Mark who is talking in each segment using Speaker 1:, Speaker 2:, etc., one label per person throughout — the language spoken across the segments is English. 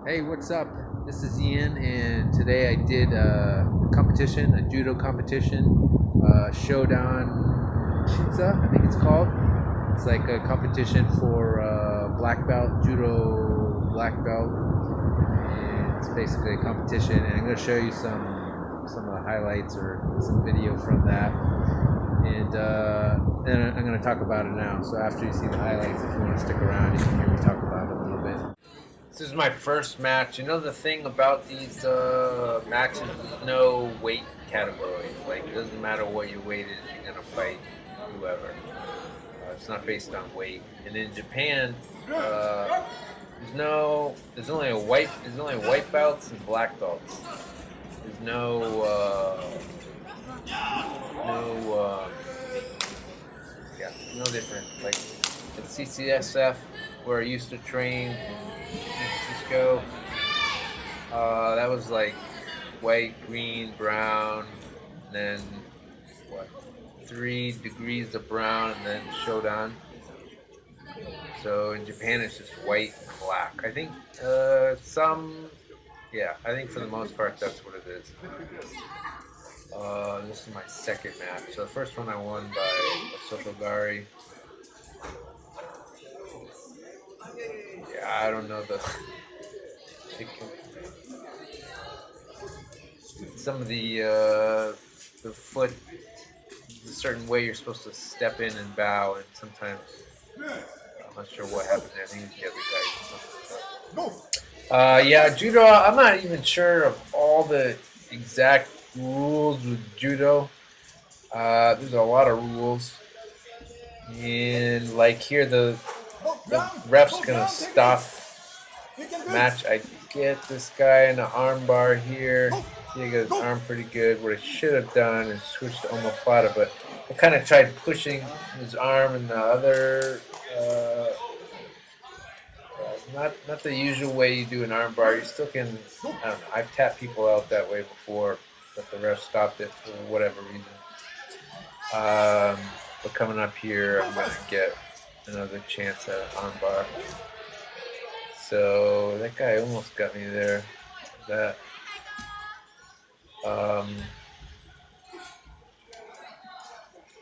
Speaker 1: Hey, what's up? This is Ian, and today I did a competition, a judo competition, showdown shinsa, I think it's called. It's like a competition for black belt, judo black belt. And it's basically a competition, and I'm going to show you some of the highlights or some video from that. And then I'm going to talk about it now. So after you see the highlights, if you want to stick around, you can hear me talk about it a little bit. This is my first match. You know the thing about these matches, there's no weight category. Like, it doesn't matter what your weight is, you're gonna fight whoever. It's not based on weight. And in Japan, there's only white belts and black belts. There's no different. Like at CCSF, where I used to train in San Francisco, that was like white, green, brown, and then what? 3 degrees of brown, and then shodan. So in Japan, it's just white and black. I think I think for the most part, that's what it is. This is my second match. So the first one I won by osoto gari. Yeah, I don't know some of the foot, a certain way you're supposed to step in and bow, and sometimes I'm not sure what happened there. I think it's the other guy. Yeah, judo. I'm not even sure of all the exact rules with judo. There's a lot of rules, and like here, the ref's gonna stop match. I get this guy in the arm bar here. He got his arm pretty good. What I should have done is switch to omoplata, but I kind of tried pushing his arm in the other. Not the usual way you do an arm bar. You still can. I don't know. I've tapped people out that way before, but the ref stopped it for whatever reason. But coming up here, I'm gonna get another chance at an arm bar. So that guy almost got me there. That.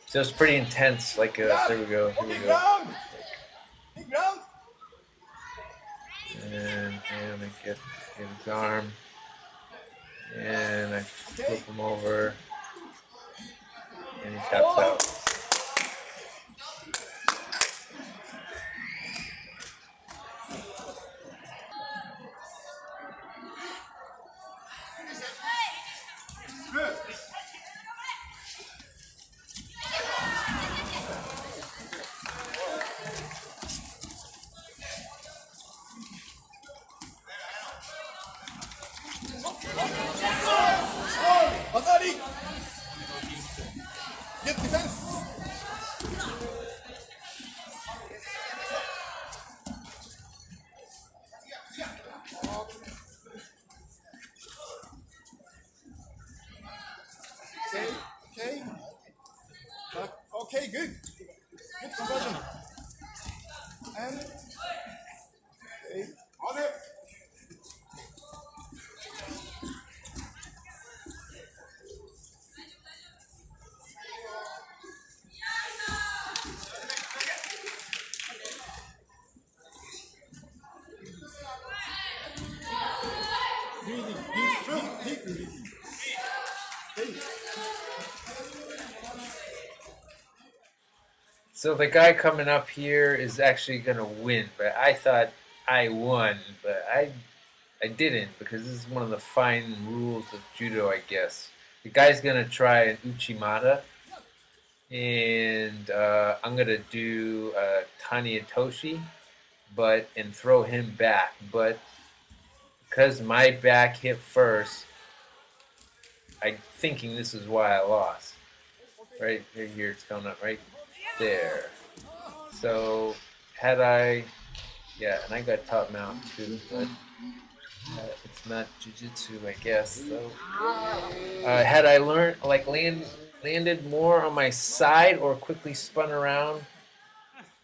Speaker 1: So it's pretty intense. Like there we go. Here we go. And I get his arm, and I flip him over, and he taps out.
Speaker 2: Get defense. Okay. Okay, good. Good conversion. And okay. On it.
Speaker 1: So the guy coming up here is actually gonna win, but I thought I won, but I didn't, because this is one of the fine rules of judo, I guess. The guy's gonna try an uchimata, and I'm gonna do a tani otoshi, and throw him back. But because my back hit first, I'm thinking this is why I lost. Right here, it's coming up right there. So had I, and I got top mount too, but it's not jujitsu, I guess. So had I landed more on my side or quickly spun around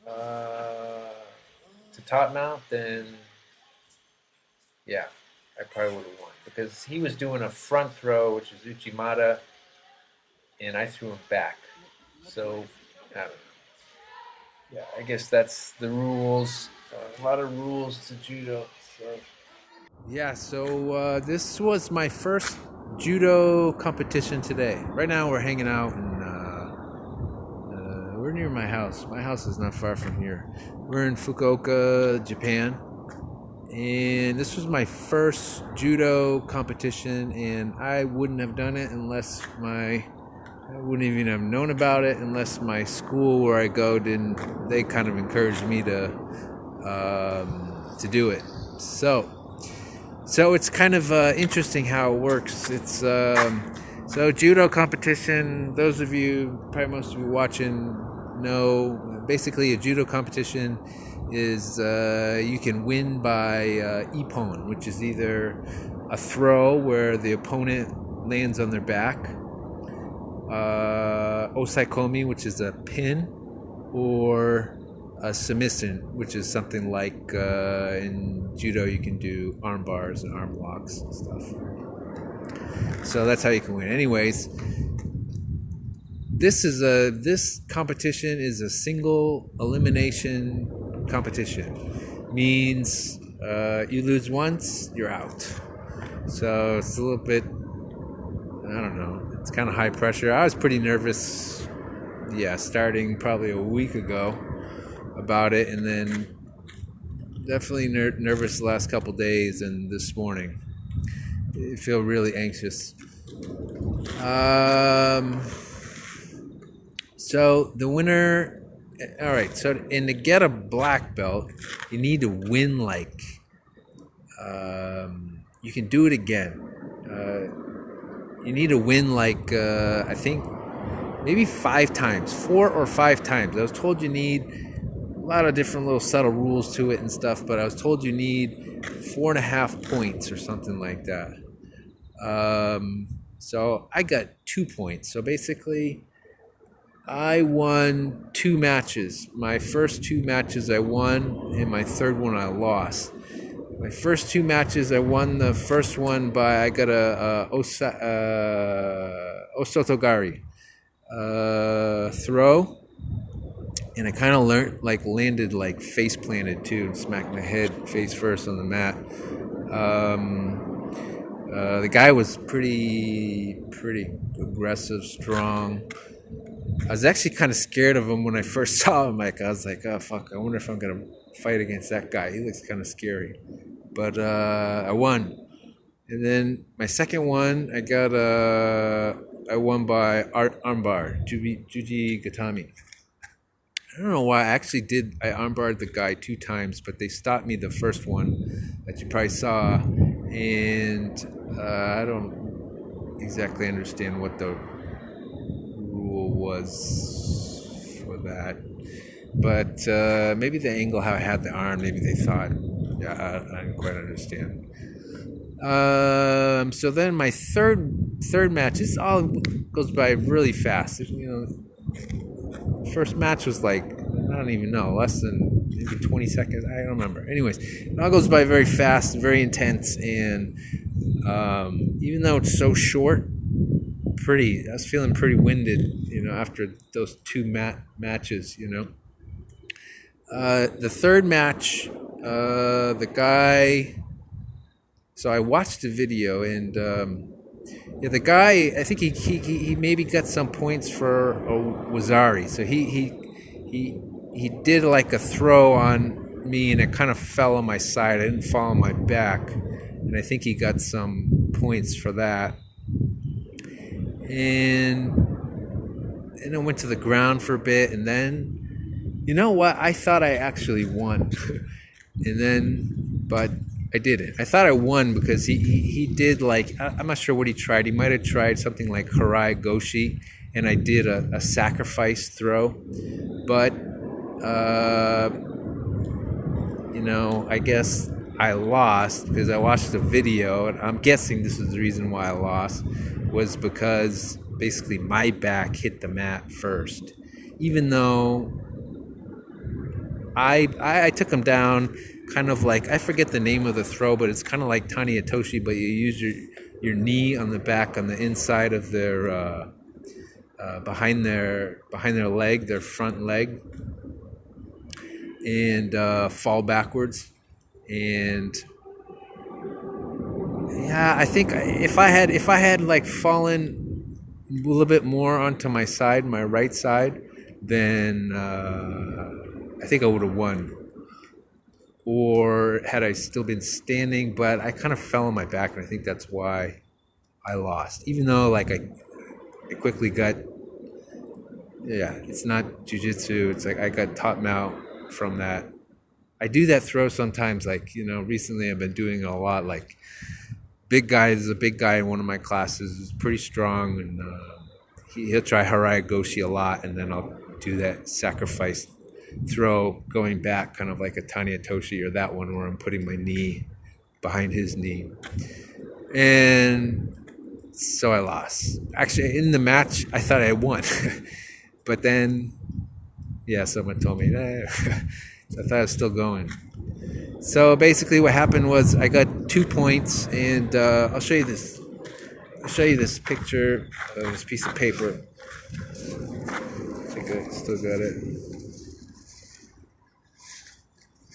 Speaker 1: to top mount, then yeah, I probably would have won because he was doing a front throw, which is uchimata, and I threw him back. So I don't know. Yeah, I guess that's the rules. A lot of rules to judo. So. Yeah, so this was my first judo competition today. Right now we're hanging out and we're near my house. My house is not far from here. We're in Fukuoka, Japan. And this was my first judo competition, and I wouldn't have done it unless I wouldn't even have known about it unless my school where I go didn't. They kind of encouraged me to do it. So it's kind of interesting how it works. It's so judo competition. Those of you, probably most of you watching, know basically a judo competition is you can win by ippon, which is either a throw where the opponent lands on their back, osaikomi, which is a pin, or a submission, which is something like in judo you can do arm bars and arm locks and stuff. So that's how you can win. Anyways, this competition is a single elimination competition. Means you lose once, you're out. So it's a little bit, I don't know, it's kind of high pressure. I was pretty nervous, starting probably a week ago about it, and then definitely nervous the last couple days and this morning. I feel really anxious. So the winner. All right. So to get a black belt, you need to win you can do it again. You need to win I think maybe 5 times, 4 or 5 times. I was told you need a lot of different little subtle rules to it and stuff, but I was told you need 4.5 points or something like that. So I got 2 points. So basically, I won 2 matches. My first 2 matches I won, and my third one I lost. My first 2 matches I won. The first one I got a osoto gari throw, and I kind of landed face planted too, and smacked my head face first on the mat. The guy was pretty aggressive, strong. I was actually kind of scared of him when I first saw him. I was like, oh fuck, I wonder if I'm gonna fight against that guy. He looks kind of scary. But I won. And then my second one, I won by armbar, Juji Gatami. I don't know why. I armbarred the guy 2 times, but they stopped me the first one that you probably saw, and I don't exactly understand what the rule was for that, but maybe the angle how I had the arm, maybe they thought, I didn't quite understand. So then my third match, this all goes by really fast. First match was I don't even know, less than maybe 20 seconds. I don't remember. Anyways, it all goes by very fast, very intense, and even though it's so short, I was feeling pretty winded, after those 2 matches, The third match, the guy. So I watched the video, and the guy, I think he maybe got some points for Wazari. So he did a throw on me, and it kind of fell on my side. I didn't fall on my back, and I think he got some points for that. And I went to the ground for a bit, and then, you know what? I thought I actually won, but I didn't. I thought I won because he did I'm not sure what he tried. He might have tried something like Harai Goshi, and I did a sacrifice throw, but I guess I lost because I watched the video, and I'm guessing this is the reason why I lost, was because basically my back hit the mat first, even though I took him down
Speaker 3: kind of like, I forget the name of the throw, but it's kind of like tani otoshi, but you use your knee on the back, on the inside of their behind their leg, their front leg, and fall backwards. And yeah, I think if I had like fallen a little bit more onto my side, my right side, then I think I would have won. Or had I still been standing, but I kind of fell on my back, and I think that's why I lost. Even though like I quickly got, yeah, it's not jiu-jitsu. It's like I got taught out from that. I do that throw sometimes, like, recently I've been doing it a lot. Like, there's a big guy in one of my classes who's pretty strong, and he'll try Harai Goshi a lot, and then I'll do that sacrifice throw going back, kind of like a tani otoshi, or that one where I'm putting my knee behind his knee. And so I lost. Actually, in the match, I thought I won. But then, yeah, someone told me, I thought I was still going. So basically what happened was I got 2 points, and I'll show you this. I'll show you this picture of this piece of paper. I think I still got it.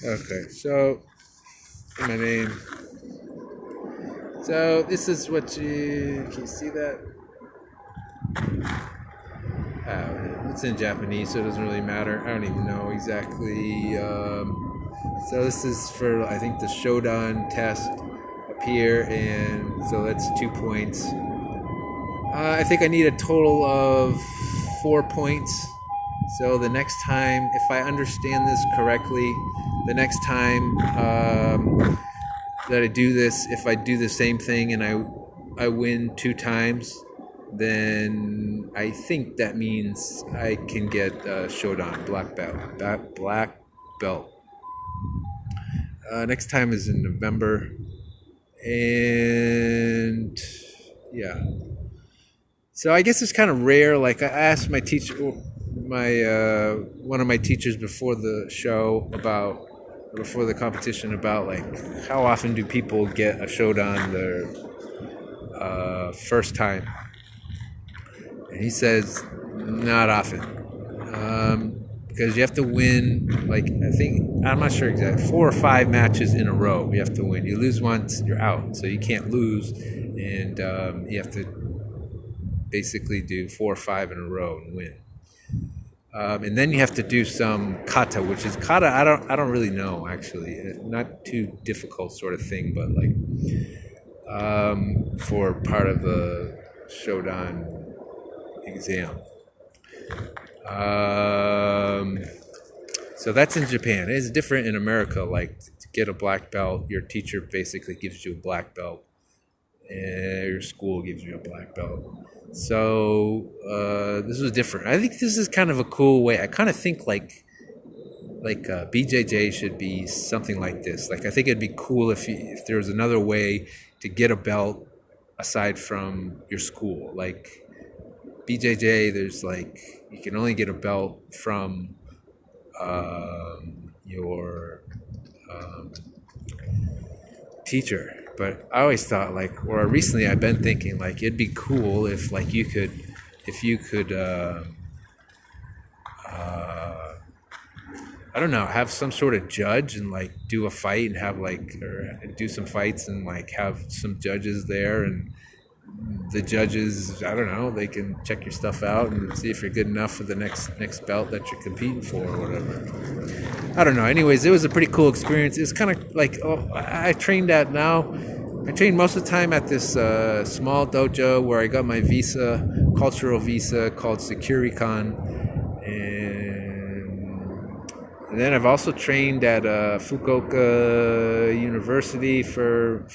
Speaker 3: Okay, so my name. So this is what can you see that? It's in Japanese, so it doesn't really matter. I don't even know exactly. So this is for, I think, the shodan test up here, and so that's 2 points. I think I need a total of 4 points. So the next time, if I understand this correctly, the next time that I do this, if I do the same thing and I win 2 times, then I think that means I can get shodan, black belt. Next time is in November, and yeah. So I guess it's kind of rare. Like, I asked my teacher, one of my teachers before the competition, about like how often do people get a shodan their first time, and he says not often, because you have to win, like, I'm not sure exactly, 4 or 5 matches in a row you have to win. You lose once, you're out, so you can't lose, and you have to basically do 4 or 5 in a row and win. And then you have to do some kata, which is kata. I don't really know, actually. Not too difficult sort of thing, but like for part of the shodan exam. So that's in Japan. It's different in America. Like, to get a black belt, your teacher basically gives you a black belt, and your school gives you a black belt. So this was different. I think this is kind of a cool way. I kind of think like BJJ should be something like this. Like, I think it'd be cool if there was another way to get a belt aside from your school. Like, BJJ, there's like, you can only get a belt from your teacher. But I always thought, like, or recently I've been thinking, like, it'd be cool if, like, you could I don't know, have some sort of judge and like do a fight and have like, or do some fights and like have some judges there, and the judges, I don't know, they can check your stuff out and see if you're good enough for the next belt that you're competing for or whatever. I don't know. Anyways, it was a pretty cool experience. It's kind of like, I trained most of the time at this small dojo where I got my visa, cultural visa, called Securicon. And then I've also trained at Fukuoka University for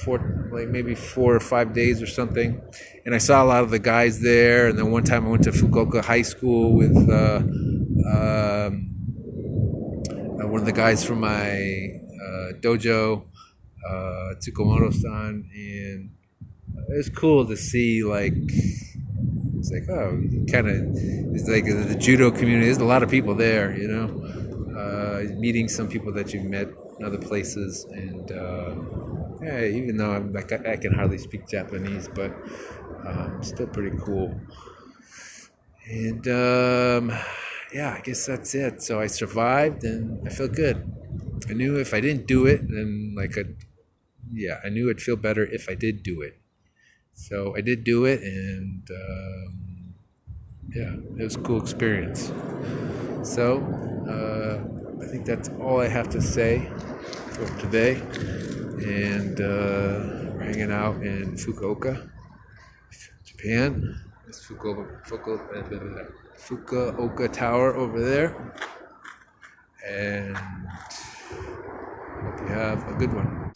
Speaker 3: maybe 4 or 5 days or something. And I saw a lot of the guys there. And then one time I went to Fukuoka High School with one of the guys from my dojo, Tsukumoto-san. And it was cool to see, like, it's like, oh, it's like the judo community. There's a lot of people there, you know. Meeting some people that you've met in other places, and yeah, even though I'm like I can hardly speak Japanese, but still pretty cool. And yeah, I guess that's it. So I survived, and I feel good. I knew if I didn't do it, then I knew I'd feel better if I did do it. So I did do it, and yeah, it was a cool experience. So I think that's all I have to say for today. And we're hanging out in Fukuoka, Japan. It's Fukuoka Tower over there. And hope you have a good one.